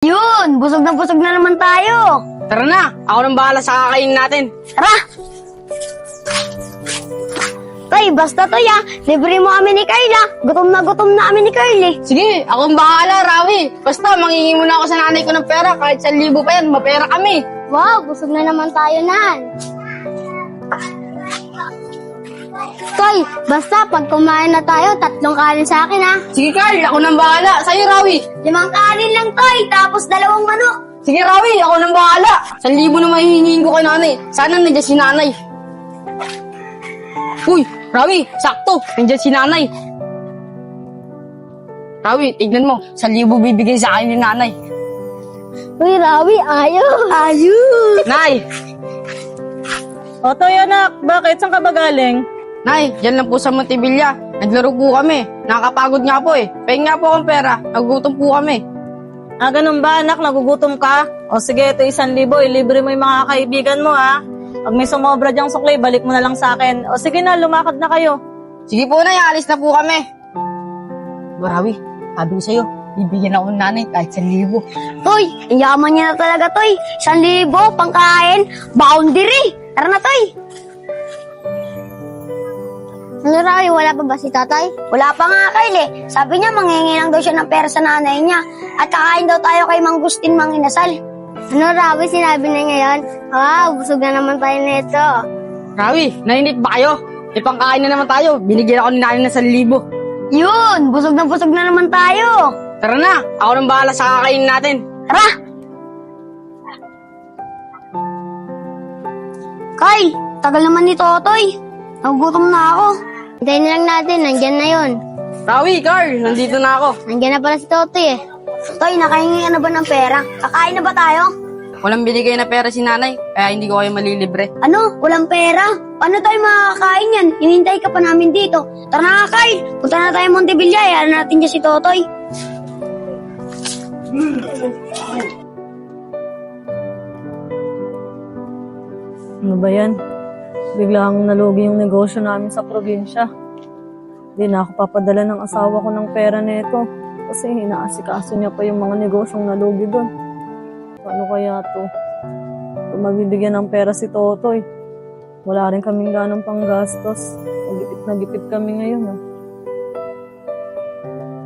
Yun! Busog na naman tayo! Tara na, ako nang bahala sa kakainin natin. Tara! Tay, basta Toy libre mo kami ni Carla. Gutom na kami ni Carly. Sige, akong bahala, Rawi. Basta, manghingi muna ako sa nanay ko ng pera. Kahit 1,000 pa yan, mapera kami. Wow, busog na naman tayo nan. Toy, basta pag kumain na tayo, 3 kanin sa akin Sige, Carl, ako nang bahala. Sa'yo, Rawi. 5 kanin lang Toy, tapos 2 manok. Sige, Rawi, ako nang bahala. 1,000 na mahihingin ko kay nanay. Sana nandiyan si nanay. Uy, Rawi, sakto. Nandiyan si nanay. Rawi, tignan mo. 1,000 bibigay sa akin ni nanay. Uy, Rawi, ayos. Nay! O, Toy, anak, bakit? Saan ka ba galing? Nay, dyan lang po sa Montevilla. Naglaro po kami. Nakakapagod nga po eh. Pahing nga po akong pera. Nagugutom po kami. Ganun ba, anak? Nagugutom ka? O, sige, ito 1,000. Ilibre mo yung mga kaibigan mo, ha? Pag may sumobra diyang sukli, balik mo na lang sa akin. O, sige na, lumakad na kayo. Sige po, Nay. Alis na po kami. Rawi, sabi ko sa'yo, bibigyan ako ng nanay kahit 1,000. Toy, ang yaman niya na talaga, Toy. 1,000, pangkain, boundary. Tara na, Toy. Ano, Rawi, wala pa ba si tatay? Wala pa nga, Kyle Sabi niya, manghingi lang daw siya ng pera sa nanay niya. At kakain daw tayo kay Mang Gustin Mang Inasal. Ano, Rawi, sinabi na ngayon? Wow, busog na naman tayo nito. Rawi, nainip ba kayo? Ipangkain na naman tayo. Binigyan ako ni nanay ng 1,000. Yun, busog na naman tayo. Tara na, ako nang bahala sa kakainin natin. Tara! Kyle, tagal naman ni Totoy. Nagugutom na ako. Hintayin na lang natin, nandyan na yun. Rawi, Carl, nandito na ako. Nandyan na pala si Totoy Toy, nakahingi ka na ba ng pera? Kakain na ba tayo? Walang binigay na pera si nanay, kaya hindi ko kayo malilibre. Ano? Walang pera? Paano tayo makakain yan? Hinintay ka pa namin dito. Tara na, Kyle. Punta na tayo Montevilla. Hayaan natin dyan si Totoy. Ano ba yan? Biglang nalugi yung negosyo namin sa probinsya. Hindi na ako papadala ng asawa ko ng pera nito. Kasi hinaasikaso niya pa yung mga negosyong nalugi doon. Paano kaya to? Kung mabibigyan ng pera si Totoy, wala rin kaming ganong panggastos. Nagipit na gipit kami ngayon.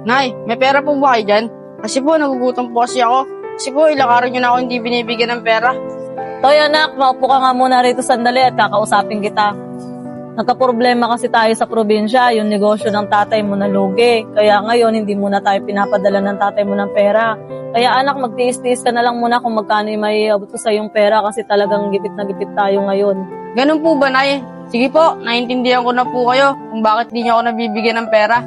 Nay, may pera po ba kayo dyan? Kasi po, nagugutom po kasi ako. Kasi po, ilang araw nyo na ako hindi binibigyan ng pera. Toy, anak, maupo ka nga muna rito sandali at kakausapin kita. Nagka-problema kasi tayo sa probinsya, yung negosyo ng tatay mo nalugi. Kaya ngayon, hindi muna tayo pinapadala ng tatay mo ng pera. Kaya anak, magtiis-tiis ka na lang muna kung magkano yung maiabot ko sa yung pera kasi talagang gipit na gipit tayo ngayon. Ganun po ba, Nay? Sige po, naiintindihan ko na po kayo kung bakit di nyo ako nabibigyan ng pera.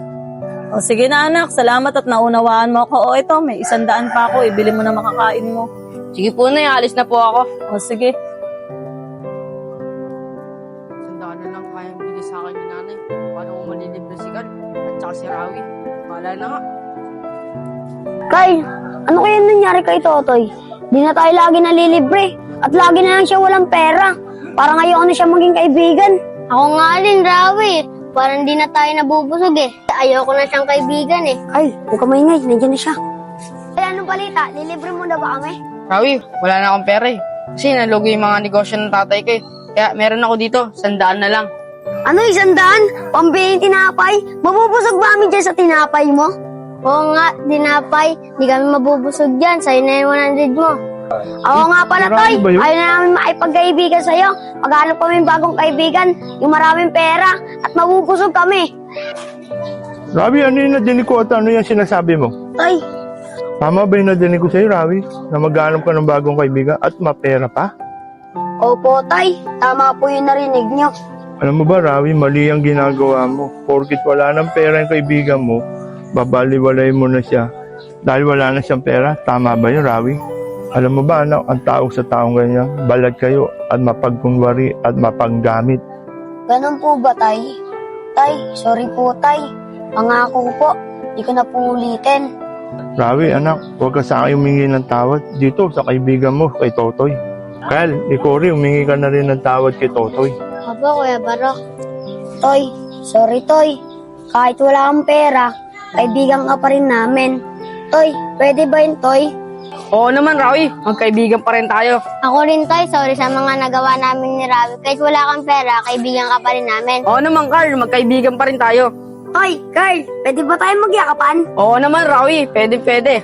O sige na anak, salamat at naunawaan mo ako. O ito, may 100 pa ako, ibili mo na makakain mo. Sige po, Nay, alis na po ako. O sige. 100 na lang kayang bigay sa akin ni nanay. Paano ko malilibre si Carl at saka si Rawi? Wala na nga. Kyle, ano kaya nangyari kay Totoy? Di na tayo lagi nalilibre. At lagi na lang siya walang pera. Parang ayaw na siya maging kaibigan. Ako nga din, Rawi. Parang di na tayo nabubusog Ayoko na siyang kaibigan Kyle, huwag ka maingay. Nandiyan na siya. Kaya anong balita? Lilibre mo na ba kami? Rawi, wala na akong pera eh. Kasi nalugi yung mga negosyo ng tatay ko eh. Kaya meron ako dito, 100 na lang. Ano, 100? Pambiling tinapay? Mabubusog ba kami dyan sa tinapay mo? Oo nga, tinapay. Di kami mabubusog dyan. Sa'yo na yung 100 mo. Oo nga pala, Toy. Ayaw na namin makipagkaibigan sa'yo. Maghanap kami ng bagong kaibigan, yung maraming pera, at mabubusog kami. Rawi, ano yung nadinig ko at ano yung sinasabi mo? Toy, Tama ba yung nadinig ko sa'yo, Rawi? Na maghanap ka ng bagong kaibigan at mapera pa? opo, Toy. Tama po yung narinig nyo. Alam mo ba, Rawi, mali ang ginagawa mo. Porkit wala ng pera yung kaibigan mo, babaliwalay mo na siya. Dahil wala na siyang pera, tama ba yun, Rawi? Alam mo ba, anak, ang tao sa taong ganyan, balag kayo at mapagkunwari at mapanggamit. Ganun po ba, Tay? Tay, sorry po, Tay. Pangako po, di ko na po ulitin. Rawi, anak, huwag ka sa akin humingi ng tawad dito sa kaibigan mo, kay Totoy. Kyle, ikaw rin, humingi ka na rin ng tawad kay Totoy. Aba, Kuya Barok. Toy, sorry, Toy. Kahit wala kang pera, kaibigan ka pa rin namin. Toy, pwede ba yun, Toy? Oo naman, Rawi. Magkaibigan pa rin tayo. Ako rin, Toy. Sorry sa mga nagawa namin ni Rawi. Kahit wala kang pera, kaibigan ka pa rin namin. Oo naman, Carl. Magkaibigan pa rin tayo. Toy, Carl, pwede ba tayo magyakapan? Oo naman, Rawi. Pwede.